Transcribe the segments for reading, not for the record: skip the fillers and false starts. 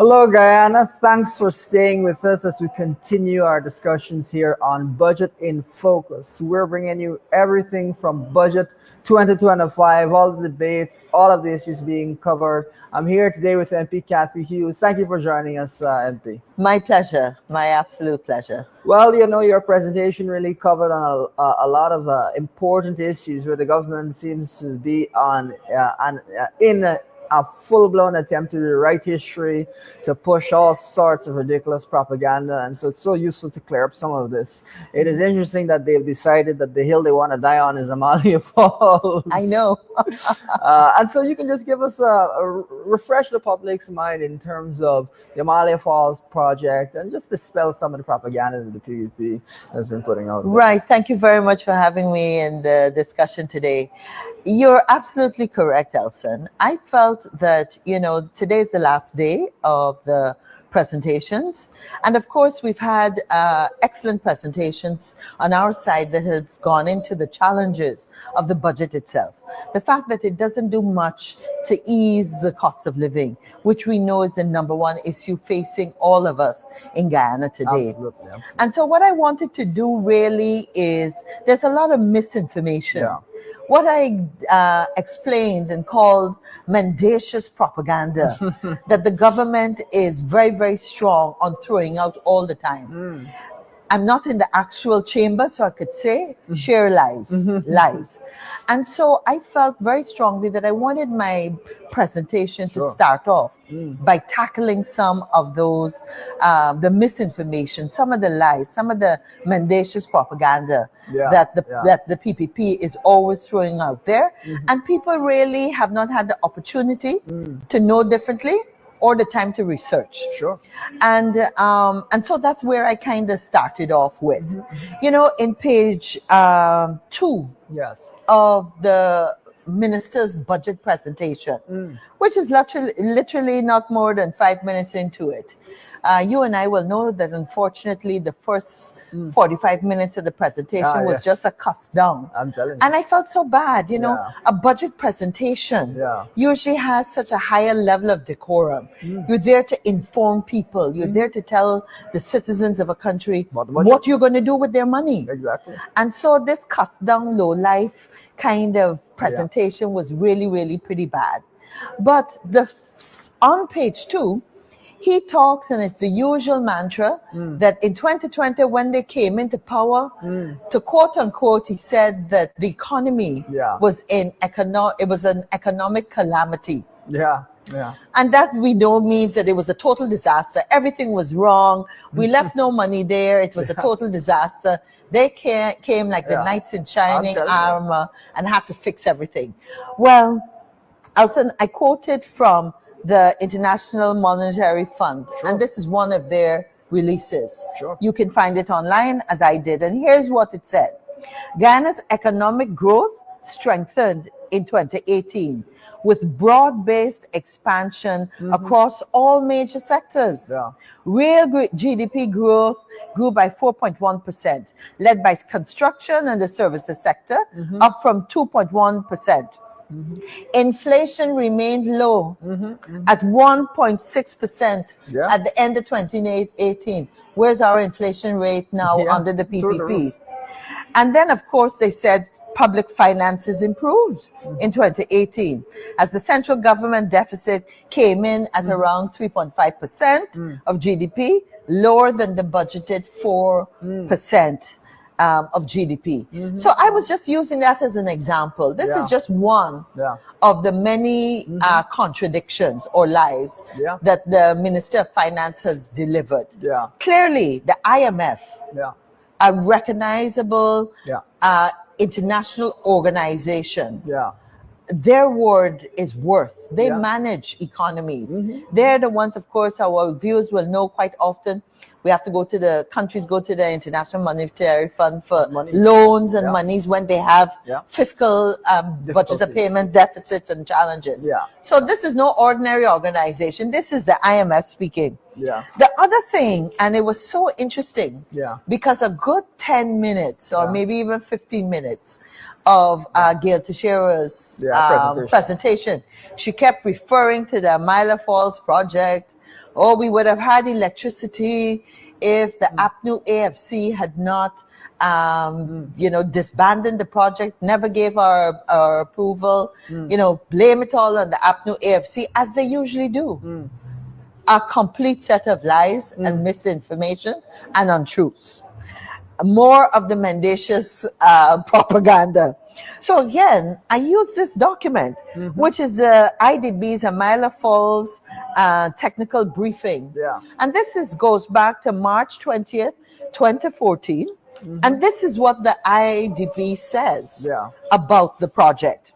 Hello, Guyana. Thanks for staying with us as we continue our discussions here on Budget in Focus. We're bringing you everything from budget 2025, all the debates, all of the issues being covered. I'm here today with MP Cathy Hughes. Thank you for joining us, MP. My pleasure. My absolute pleasure. Well, you know, your presentation really covered on a lot of important issues where the government seems to be in a full-blown attempt to rewrite history, to push all sorts of ridiculous propaganda. And so it's so useful to clear up some of this. It is interesting that they've decided that the hill they want to die on is Amalia Falls. I know. And so you can just give us refresh the public's mind in terms of the Amalia Falls project and just dispel some of the propaganda that the PVP has been putting out there. Right. Thank you very much for having me in the discussion today. You're absolutely correct, Elson. I felt that, today's the last day of the presentations. And of course, we've had excellent presentations on our side that have gone into the challenges of the budget itself. The fact that it doesn't do much to ease the cost of living, which we know is the number one issue facing all of us in Guyana today. Absolutely. And so what I wanted to do really is, there's a lot of misinformation. Yeah. What I explained and called mendacious propaganda that the government is very, very strong on throwing out all the time. I'm not in the actual chamber, so I could say sheer lies, lies. And so I felt very strongly that I wanted my presentation to start off by tackling some of those, the misinformation, some of the lies, some of the mendacious propaganda that the PPP is always throwing out there. And people really have not had the opportunity to know differently or the time to research. Sure. And so that's where I kind of started off with. In page 2 of the minister's budget presentation, which is literally not more than 5 minutes into it. You and I will know that unfortunately the first 45 minutes of the presentation was just a cuss down. I'm telling you. And I felt so bad, a budget presentation usually has such a higher level of decorum. You're there to inform people. You're there to tell the citizens of a country what you're going to do with their money. Exactly. And so this cuss down, low life kind of presentation was really, really pretty bad. But on page 2, he talks, and it's the usual mantra, that in 2020, when they came into power, to quote unquote, he said that the economy was an economic calamity. Yeah. And that we know means that it was a total disaster. Everything was wrong. We left no money there. It was a total disaster. They came like the knights in shining armor and had to fix everything. Well, Alson, I quoted from the International Monetary Fund, and this is one of their releases. You can find it online, as I did, and here's what it said. Guyana's economic growth strengthened in 2018 with broad-based expansion across all major sectors. Real GDP growth grew by 4.1%, led by construction and the services sector, up from 2.1%. Inflation remained low at 1.6% at the end of 2018. Where's our inflation rate now under the PPP? And then, of course, they said public finances improved in 2018 as the central government deficit came in at around 3.5% of GDP, lower than the budgeted 4%. Of GDP. So I was just using that as an example. This is just one of the many contradictions or lies that the Minister of Finance has delivered. Clearly, the IMF, a recognizable international organization, their word is worth. They manage economies. They're the ones, of course, our viewers will know quite often. We have to go to the International Monetary Fund for loans and monies when they have fiscal budget payment deficits and challenges. So this is no ordinary organization. This is the IMF speaking. The other thing, and it was so interesting, because a good 10 minutes or maybe even 15 minutes of Gail Teixeira's presentation, she kept referring to the Amalia Falls project, oh, we would have had electricity if the APNU AFC had not, disbanded the project, never gave our approval, blame it all on the APNU AFC, as they usually do. A complete set of lies and misinformation and untruths. More of the mendacious propaganda. So again, I use this document, which is IDB's Amila Falls technical briefing. Yeah. And this goes back to March 20th, 2014. And this is what the IDB says about the project.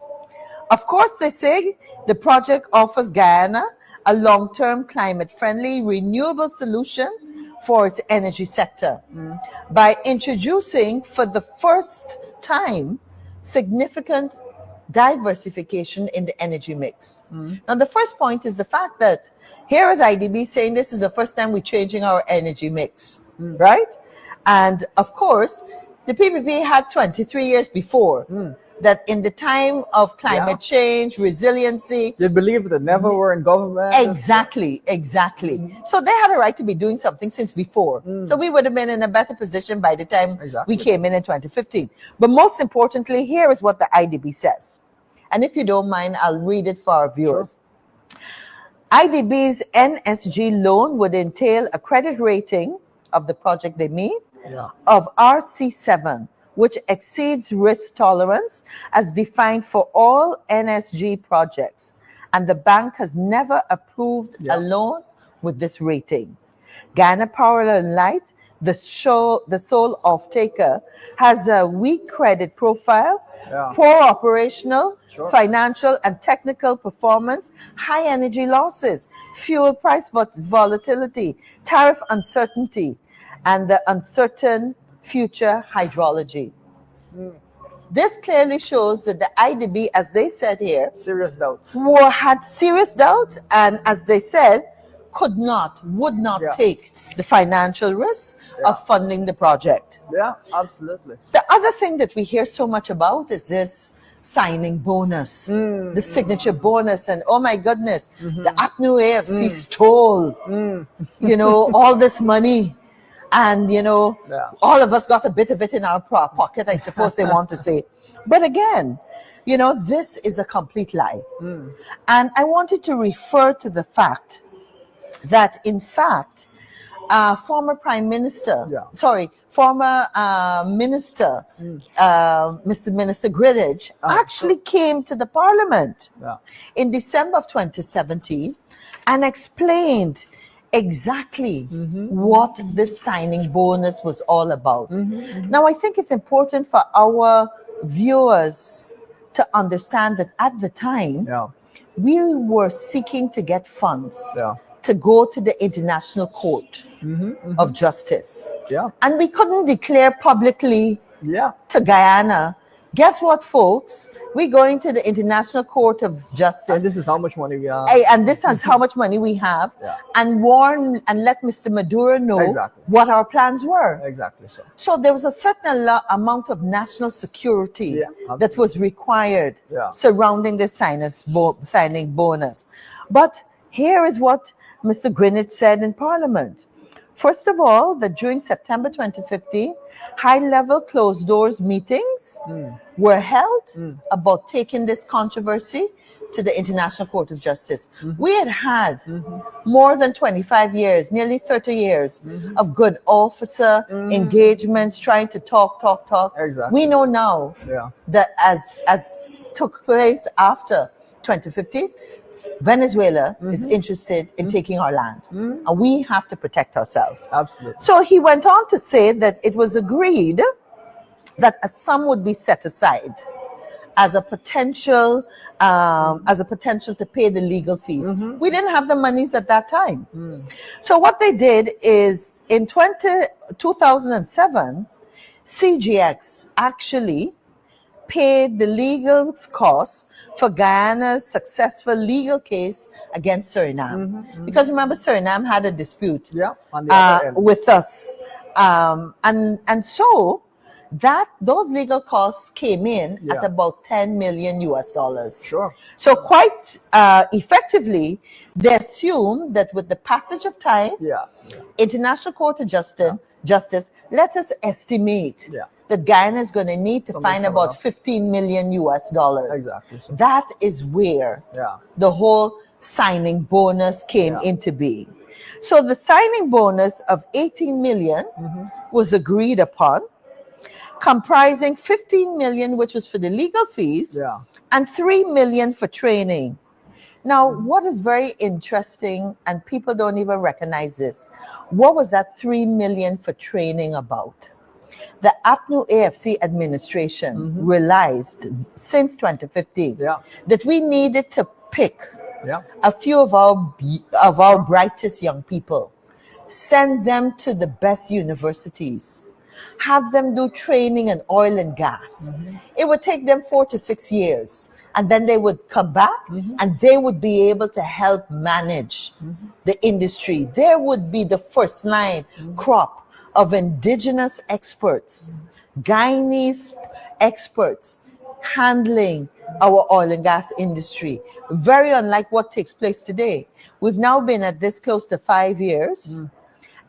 Of course, they say the project offers Guyana a long-term, climate-friendly, renewable solution for its energy sector by introducing, for the first time, significant diversification in the energy mix. Now, the first point is the fact that here is IDB saying this is the first time we're changing our energy mix, right? And of course, the PPP had 23 years before. That in the time of climate change, resiliency. You believe that never were in government. Exactly. So they had a right to be doing something since before. So we would have been in a better position by the time we came in 2015. But most importantly, here is what the IDB says. And if you don't mind, I'll read it for our viewers. Sure. IDB's NSG loan would entail a credit rating of the project they made of RC7, which exceeds risk tolerance as defined for all NSG projects. And the bank has never approved a loan with this rating. Guyana Power and Light, the sole off-taker, has a weak credit profile, poor operational, financial, and technical performance, high energy losses, fuel price volatility, tariff uncertainty, and the uncertain future hydrology. This clearly shows that the IDB, as they said here, had serious doubts, and as they said, would not take the financial risk of funding the project. Yeah, absolutely. The other thing that we hear so much about is this signing bonus, the signature bonus, and oh my goodness, the APNU AFC stole, all this money. And, all of us got a bit of it in our pocket, I suppose they want to say. But again, this is a complete lie. And I wanted to refer to the fact that, in fact, former Prime Minister, former Minister, Mr. Minister Greenidge, actually came to the Parliament in December of 2017 and explained exactly what this signing bonus was all about. Now, I think it's important for our viewers to understand that at the time, we were seeking to get funds to go to the International Court of Justice. And we couldn't declare publicly to Guyana, guess what, folks? We're going to the International Court of Justice. And this is how much money we have. And this is how much money we have. And warn and let Mr. Maduro know what our plans were. Exactly so. So there was a certain amount of national security that was required surrounding the signing bonus. But here is what Mr. Greenidge said in Parliament. First of all, that during September 2015, high-level closed-doors meetings were held about taking this controversy to the International Court of Justice. We had more than 25 years, nearly 30 years of good officer engagements, trying to talk. We know now that as took place after 2015, Venezuela is interested in taking our land, and we have to protect ourselves. Absolutely. So he went on to say that it was agreed that a sum would be set aside as a potential to pay the legal fees. We didn't have the monies at that time. So what they did is in 2007, CGX actually paid the legal costs for Guyana's successful legal case against Suriname. Because remember, Suriname had a dispute on the other end with us. And so those legal costs came in at about $10 million US. Sure. So quite effectively, they assume that with the passage of time, International Court of Justice, let us estimate that Guyana is going to need to find about $15 million US. Exactly. So. That is where the whole signing bonus came into being. So the signing bonus of 18 million was agreed upon, comprising 15 million, which was for the legal fees, and 3 million for training. Now, what is very interesting, and people don't even recognize this, what was that 3 million for training about? The APNU AFC administration realized since 2015 that we needed to pick a few of our brightest young people, send them to the best universities, have them do training in oil and gas. It would take them 4 to 6 years, and then they would come back and they would be able to help manage the industry. There would be the first line crop of indigenous experts, Guyanese experts handling our oil and gas industry. Very unlike what takes place today. We've now been at this close to 5 years,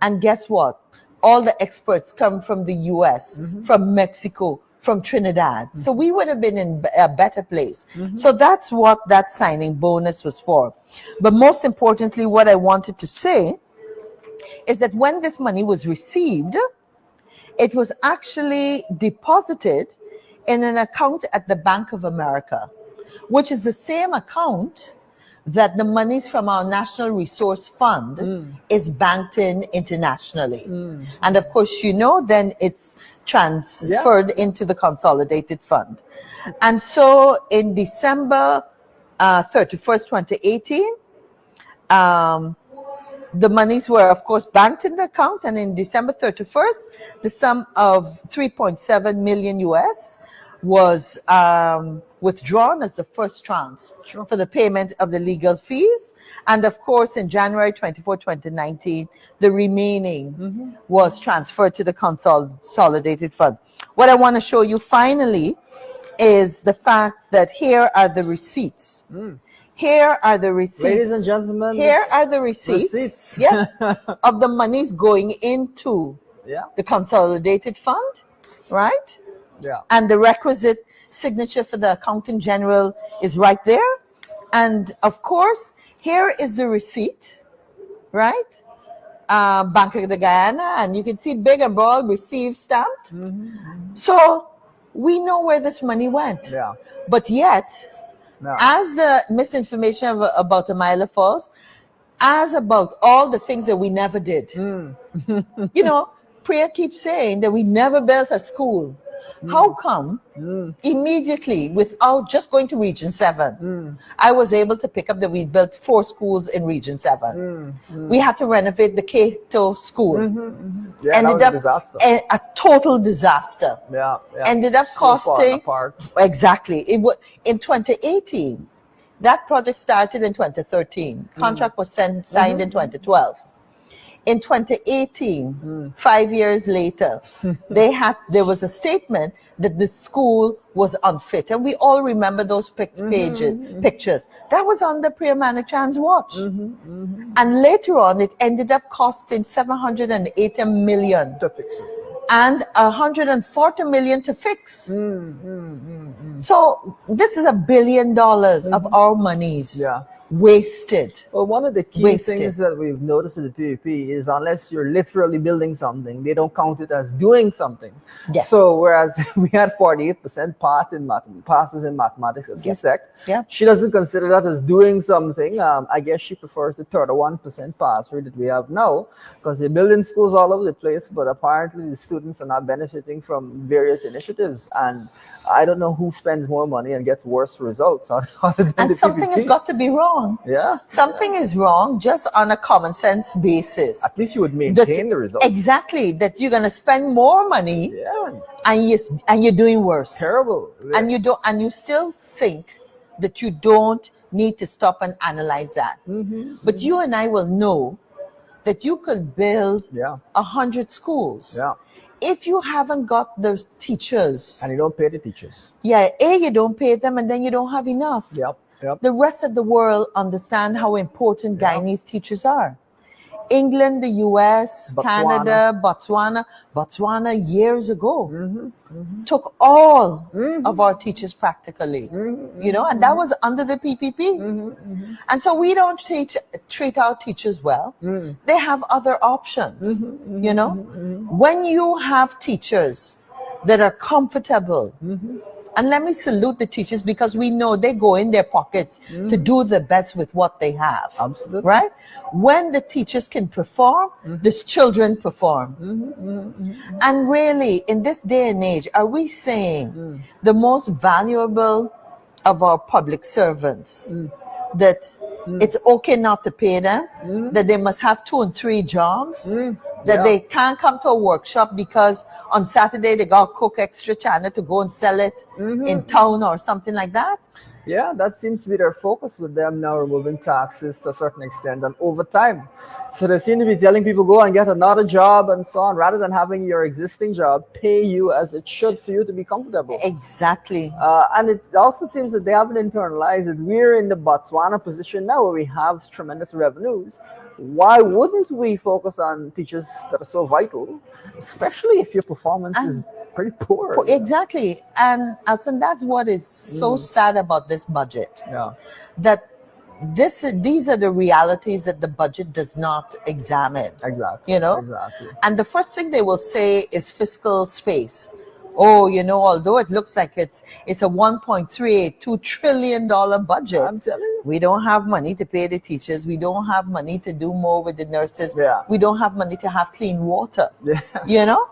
and guess what? All the experts come from the US, from Mexico, from Trinidad. So we would have been in a better place. So that's what that signing bonus was for. But most importantly, what I wanted to say is that when this money was received, it was actually deposited in an account at the Bank of America, which is the same account that the monies from our National Resource Fund is banked in internationally. And of course, then it's transferred into the consolidated fund. And so in December 31st, 2018, the monies were, of course, banked in the account, and in December 31st, the sum of 3.7 million US was withdrawn as the first tranche for the payment of the legal fees. And of course, in January 24, 2019, the remaining was transferred to the consolidated fund. What I want to show you finally is the fact that here are the receipts. Here are the receipts. Ladies and gentlemen, here are the receipts. Of the monies going into the consolidated fund, right? And the requisite signature for the accountant general is right there. And of course, here is the receipt, right? Bank of the Guyana, and you can see big and bold, received, stamped. So we know where this money went. But yet, as the misinformation about Amila Falls, as about all the things that we never did. Priya keeps saying that we never built a school. How come immediately, without just going to Region 7, I was able to pick up that we built 4 schools in Region 7. We had to renovate the Cato school. Ended up a total disaster. Ended up costing, exactly. In 2018, that project started in 2013. Contract was signed in 2012. In 2018, 5 years later, there was a statement that the school was unfit. And we all remember those pictures. That was under Priya Manichand's watch. And later on, it ended up costing 780 million. To fix it. And 140 million to fix. So this is $1 billion of our monies. Wasted. Well, one of the key things that we've noticed in the PVP is unless you're literally building something, they don't count it as doing something. So whereas we had 48% passes in mathematics at CSEC, she doesn't consider that as doing something. I guess she prefers the 31% pass rate that we have now, because they're building schools all over the place, but apparently the students are not benefiting from various initiatives. And I don't know who spends more money and gets worse results. And something has got to be wrong. Something is wrong just on a common sense basis. At least you would maintain the result. Exactly. That you're going to spend more money and you're doing worse. Terrible. And you still think that you don't need to stop and analyze that. But you and I will know that you could build 100 schools if you haven't got the teachers, And you don't pay the teachers. yeah, you don't pay them, and then you don't have enough. Yep. The rest of the world understand how important Guyanese teachers are. England, the US, Botswana. Canada, Botswana years ago took all of our teachers practically, you know, and that was under the PPP. And so we don't treat our teachers well. They have other options, you know. When you have teachers that are comfortable, and let me salute the teachers, because we know they go in their pockets to do the best with what they have. Absolutely. Right? When the teachers can perform, these children perform. And really, in this day and age, are we saying the most valuable of our public servants that it's okay not to pay them, that they must have 2 and 3 jobs, that they can't come to a workshop because on Saturday they got to cook extra china to go and sell it in town or something like that? Yeah, that seems to be their focus with them now, removing taxes to a certain extent and overtime. So they seem to be telling people go and get another job and so on, rather than having your existing job pay you as it should for you to be comfortable. Exactly. And it also seems that they haven't internalized that we're in the Botswana position now where we have tremendous revenues. Why wouldn't we focus on teachers that are so vital, especially if your performance is pretty poor? Exactly. And that's what is so sad about this budget. Yeah. That these are the realities that the budget does not examine. Exactly. You know? Exactly. And the first thing they will say is fiscal space. Oh, you know, although it looks like it's a $1.382 trillion budget, I'm telling you, we don't have money to pay the teachers. We don't have money to do more with the nurses. Yeah. We don't have money to have clean water. Yeah. You know?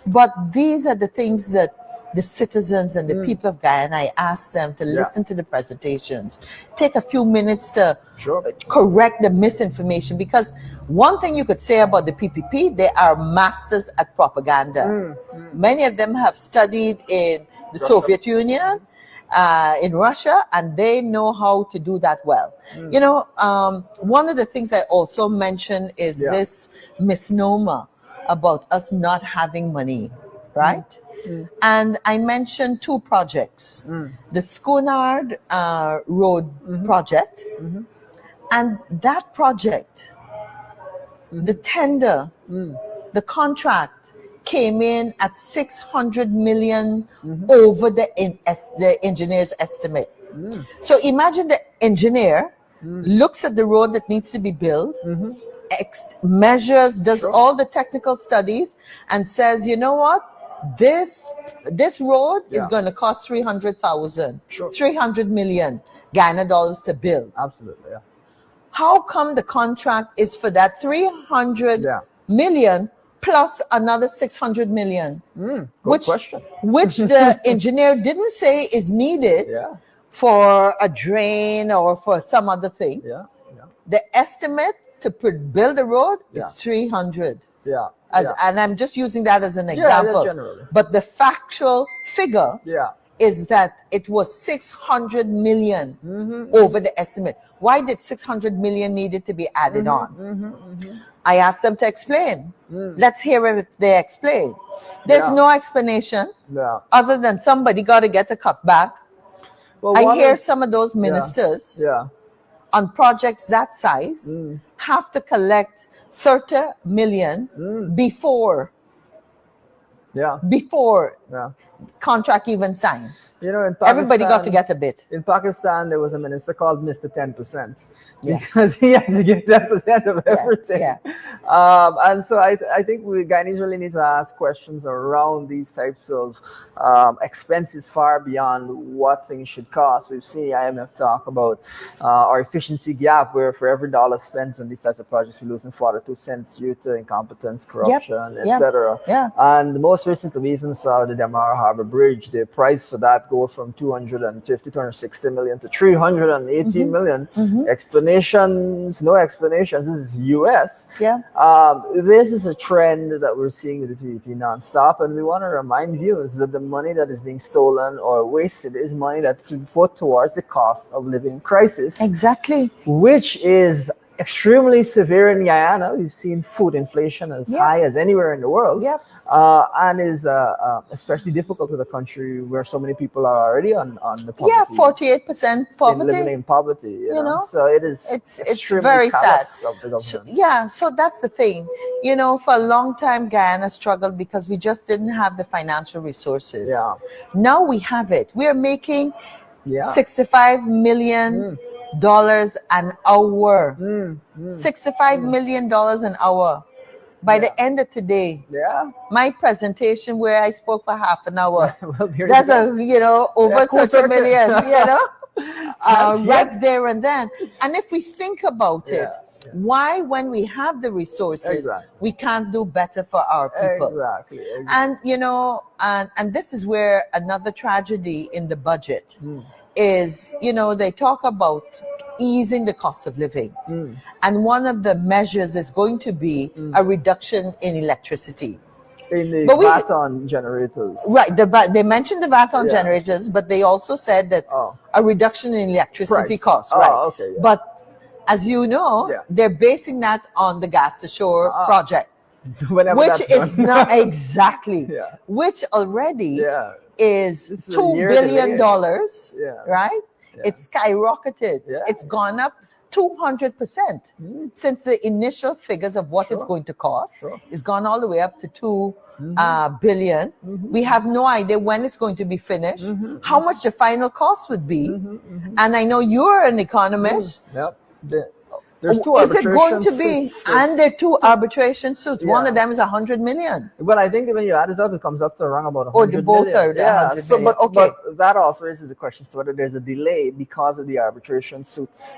But these are the things that the citizens and the people of Guyana, I ask them to listen to the presentations, take a few minutes to correct the misinformation, because one thing you could say about the PPP, they are masters at propaganda. Many of them have studied in the Soviet Union, in Russia, and they know how to do that well. You know, one of the things I also mentioned is this misnomer about us not having money, right? And I mentioned 2 projects, the Schoonard Road project, and that project, the tender, the contract came in at 600 million over the engineer's estimate. So imagine the engineer looks at the road that needs to be built, measures, does all the technical studies, and says, you know what? This road is going to cost 300,000, 300 million Ghana dollars to build. Absolutely, yeah. How come the contract is for that 300 million plus another 600 million? Good question. Which the engineer didn't say is needed for a drain or for some other thing. The estimate to build the road is 300. And I'm just using that as an example. Generally. But the factual figure is that it was 600 million over the estimate. Why did 600 million needed to be added on? I asked them to explain. Let's hear if they explain. There's no explanation other than somebody got to get the cutback. Well, I hear some of those ministers on projects that size have to collect 30 million before contract even signed. You know, in Pakistan, everybody got to get a bit. In Pakistan, there was a minister called Mr. 10% because he had to give 10% of everything. And so I think we Guyanese really need to ask questions around these types of expenses far beyond what things should cost. We've seen IMF talk about our efficiency gap, where for every dollar spent on these types of projects, we're losing 42 cents due to incompetence, corruption, etc. And most recently, we even saw the Damara Harbor Bridge. The price for that go from 260 million to 380 million. Explanations, no explanations. This is US. This is a trend that we're seeing with the PPP nonstop, and we want to remind viewers that the money that is being stolen or wasted is money that can be put towards the cost of living crisis. Exactly. Which is extremely severe in Guyana. We've seen food inflation as high as anywhere in the world. and is especially difficult with a country where so many people are already on the poverty. Yeah, 48% in living poverty. in poverty. You know, know, so it is it's extremely very sad. callous of the So, government. yeah, so that's the thing. You know, for a long time, Guyana struggled because we just didn't have the financial resources. Yeah. Now we have it. We are making Yeah. $65 million an hour. Mm, mm, $65 million an hour. By Yeah. the end of today, Yeah. my presentation where I spoke for half an hour, Well, there you that's go. over cool 30 million, Yeah. right there and then. And if we think about it, Yeah. why, when we have the resources, Exactly. we can't do better for our people? Exactly. And and this is where another tragedy in the budget Mm. is, they talk about easing the cost of living. Mm. And one of the measures is going to be a reduction in electricity. In the But VAT on generators. Right, they mentioned the VAT on Yeah. generators, but they also said that Oh. a reduction in electricity Price. costs. Oh, Right. okay, yes. But as you know, Yeah. they're basing that on the gas to shore project, Whenever which that's is done. not exactly, Yeah. which already Yeah. is This is a $2 year billion, delayed. Yeah. right? Yeah. It's skyrocketed. Yeah. It's gone up 200% since the initial figures of what it's Sure. going to cost. Sure. It's gone all the way up to 2 billion. We have no idea when it's going to be finished, how much the final cost would be. And I know you're an economist. Yep. There's two Is it going arbitration to be? suits. And there are two arbitration suits. One Yeah. of them is 100 million. Well, I think when you add it up, it comes up to around about 100 Oh, the both million. are the Yeah. 100 So, million. but, Okay. but that also raises the question as to whether there's a delay because of the arbitration suits.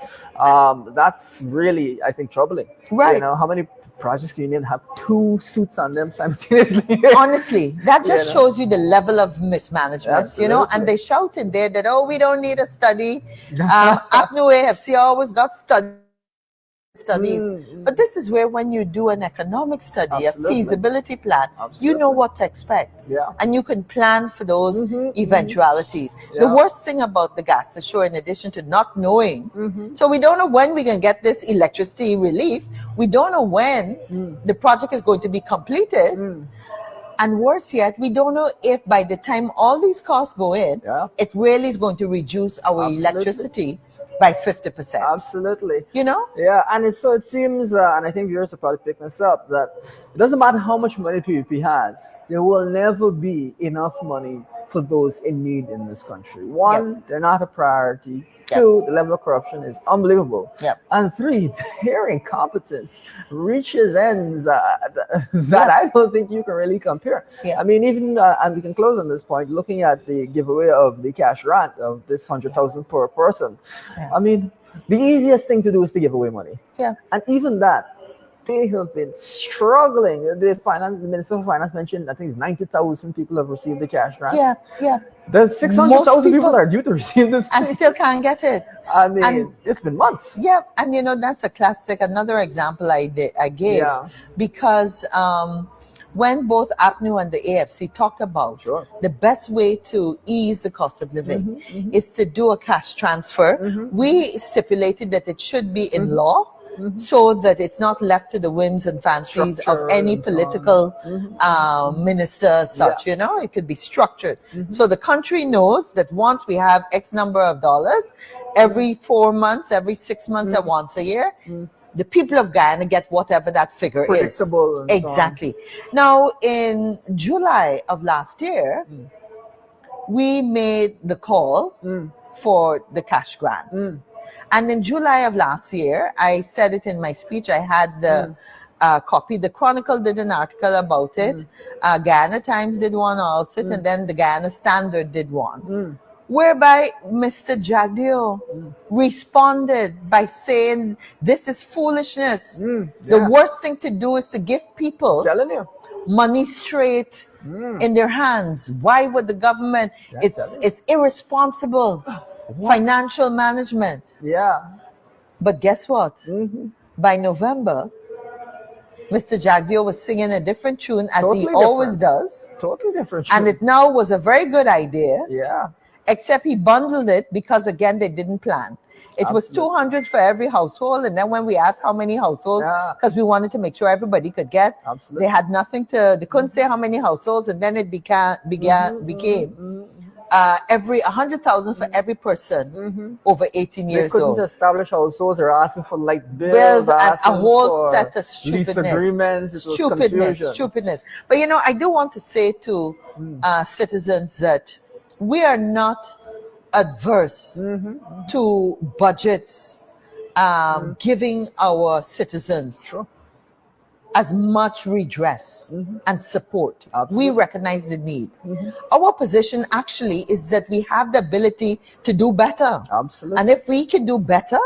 That's really, I think, troubling. Right. You know, how many projects can you name have two suits on them simultaneously? Honestly, that just You know? shows you the level of mismanagement, Absolutely. and they shout in there that, oh, we don't need a study. APNU AFC always got studies. But this is where, when you do an economic study, Absolutely. a feasibility plan, you Absolutely. know what to expect. Yeah. And you can plan for those eventualities. The Yeah. worst thing about the gas to shore, in addition to not knowing, so we don't know when we can get this electricity relief. We don't know when the project is going to be completed. And worse yet, we don't know if by the time all these costs go in, Yeah. it really is going to reduce our Absolutely. electricity by 50%. Absolutely. You know? Yeah, and it seems, and I think viewers are probably picking this up, that it doesn't matter how much money PVP has, there will never be enough money for those in need in this country. One, they're not a priority. Two, the level of corruption is unbelievable. And three, their incompetence reaches ends that I don't think you can really compare. I mean, even, and we can close on this point, looking at the giveaway of the cash grant of this 100,000 per person. I mean, the easiest thing to do is to give away money. And even that, they have been struggling. The Minister of Finance mentioned, I think it's 90,000 people have received the cash grant. There's 600,000 people are due to receive this and still can't get it. I mean, it's been months. And that's a classic, another example I gave, because when both APNU and the AFC talked about the best way to ease the cost of living is to do a cash transfer. We stipulated that it should be in law, so that it's not left to the whims and fancies of any political minister, such. It could be structured. So the country knows that once we have X number of dollars, every 4 months, every 6 months, or once a year, the people of Guyana get whatever that figure Predictable is. Exactly. Now, in July of last year, we made the call for the cash grant. And in July of last year, I said it in my speech, I had the copy. The Chronicle did an article about it. Guyana Times did one also, and then the Guyana Standard did one. Whereby Mr. Jagdeo responded by saying, this is foolishness. The worst thing to do is to give people money straight in their hands. Why would the government? It's irresponsible. Financial management. But guess what? By November, Mr. Jagdeo was singing a different tune, as he always does. Totally different. And it now was a very good idea. Yeah. Except he bundled it because, again, they didn't plan. It was 200 for every household, and then when we asked how many households, because we wanted to make sure everybody could get, they had nothing to. They couldn't say how many households, and then it became every 100,000 for every person over 18 years old. They couldn't establish households. They're asking for light bills and a whole set of lease agreements. Stupidness. But you know, I do want to say to citizens that we are not adverse to budgets giving our citizens as much redress and support. We recognize the need. Our position actually is that we have the ability to do better. And if we can do better,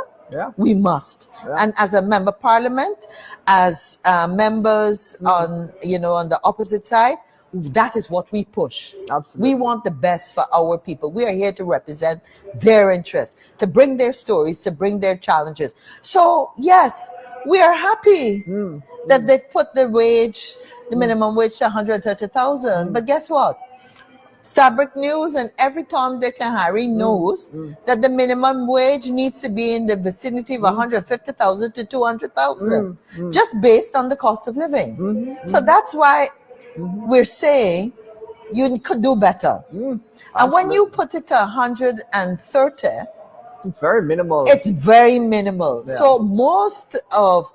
we must. And as a member of parliament, as members on the opposite side, that is what we push. We want the best for our people. We are here to represent their interests, to bring their stories, to bring their challenges. So yes, we are happy that they put the minimum wage to 130,000. But guess what? Starbrick News and every Tom, Dick, and Harry knows that the minimum wage needs to be in the vicinity of 150,000 to 200,000, just based on the cost of living. So that's why we're saying you could do better. And when you put it to 130, it's very minimal. It's very minimal. So most of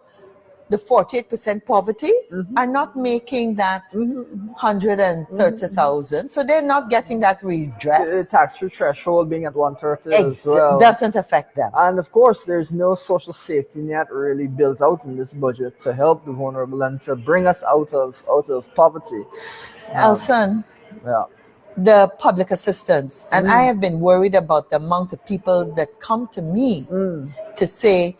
the 48% poverty are not making that 130,000. So they're not getting that redress. The tax threshold being at 130 as well doesn't affect them. And of course, there's no social safety net really built out in this budget to help the vulnerable and to bring us out of poverty. Elson, the public assistance, and I have been worried about the amount of people that come to me to say,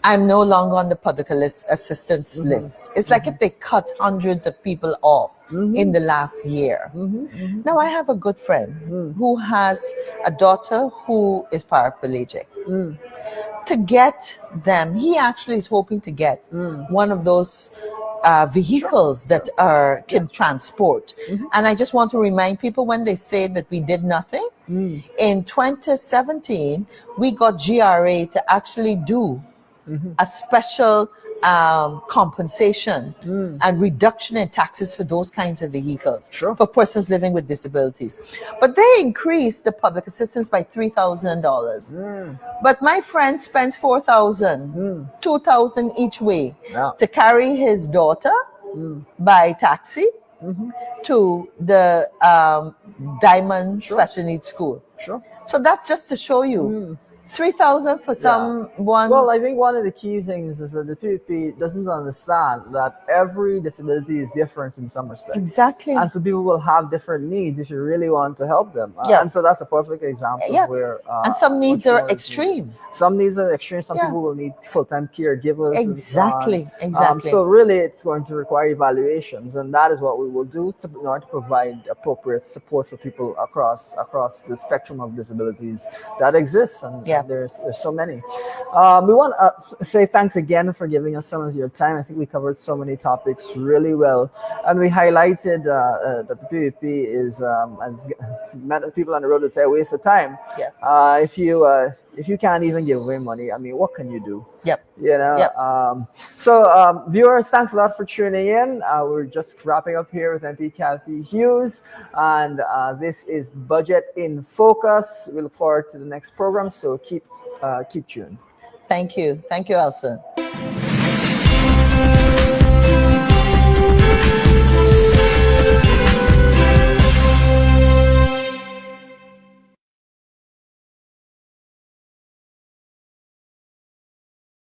I'm no longer on the public assistance list. It's like if they cut hundreds of people off in the last year. Now, I have a good friend who has a daughter who is paraplegic. To get them, he actually is hoping to get one of those vehicles that can transport. And I just want to remind people, when they say that we did nothing, in 2017, we got GRA to actually do a special compensation and reduction in taxes for those kinds of vehicles for persons living with disabilities. But they increased the public assistance by $3,000. But my friend spends $4,000, $2,000 each way to carry his daughter by taxi to the Diamond Special Needs School. So that's just to show you. 3,000 for someone. Well, I think one of the key things is that the PPP doesn't understand that every disability is different in some respects. Exactly. And so people will have different needs if you really want to help them. And so that's a perfect example of where... and some needs are extreme. Some needs are extreme. Some people will need full-time caregivers. Exactly. So really, it's going to require evaluations, and that is what we will do in order to provide appropriate support for people across the spectrum of disabilities that exists. And there's so many. We want to say thanks again for giving us some of your time. I think we covered so many topics really well, and we highlighted that the PVP is, as people on the road would say, a waste of time. If you can't even give away money, I mean, what can you do? So viewers, thanks a lot for tuning in. We're just wrapping up here with MP Cathy Hughes, and this is Budget in Focus. We look forward to the next program, so keep tuned. Thank you, Elson.